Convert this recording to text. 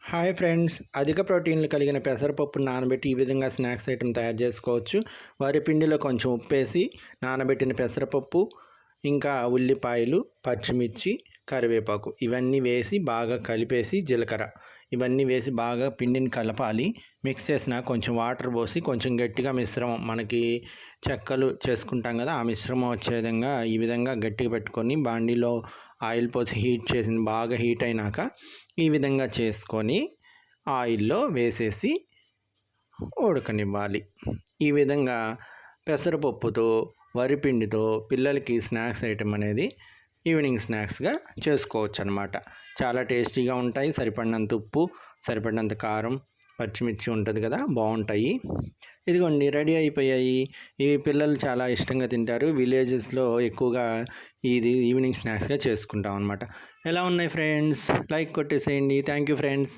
Hi friends, అధిక ప్రోటీన్లు కలిగిన పెసరపప్పును నానబెట్టి ఈ విధంగా స్నాక్స్ ఐటెం తయారు చేసుకోవచ్చు. వరి పిండిలో కొంచెం ఉప్పేసి నానబెట్టిన పెసరపప్పు, ఇంకా ఉల్లిపాయలు, పచ్చిమిర్చి, కరివేపాకు ఇవన్నీ వేసి బాగా కలిపేసి జీలకర్ర ఇవన్నీ వేసి బాగా పిండిని కలపాలి. మిక్స్ చేసిన కొంచెం వాటర్ పోసి కొంచెం గట్టిగా మిశ్రమం మనకి చెక్కలు చేసుకుంటాం కదా, ఆ మిశ్రమం వచ్చే విధంగా ఈ విధంగా గట్టిగా పెట్టుకొని బాండీలో ఆయిల్ పోసి హీట్ చేసిన బాగా హీట్ అయినాక ఈ విధంగా చేసుకొని ఆయిల్లో వేసేసి ఉడకనివ్వాలి. ఈ విధంగా పెసరపప్పుతో వరిపిండితో పిల్లలకి స్నాక్స్ ఐటెం అనేది ఈవినింగ్ స్నాక్స్గా చేసుకోవచ్చు అనమాట. చాలా టేస్టీగా ఉంటాయి. సరిపడినంత ఉప్పు, సరిపడినంత కారం, పచ్చిమిర్చి ఉంటుంది కదా, బాగుంటాయి. ఇదిగోండి, రెడీ అయిపోయాయి. ఇవి పిల్లలు చాలా ఇష్టంగా తింటారు. విలేజెస్లో ఎక్కువగా ఇది ఈవినింగ్ స్నాక్స్గా చేసుకుంటాం అనమాట. ఎలా ఉన్నాయి ఫ్రెండ్స్? లైక్ కొట్టేసేయండి. Thank you friends.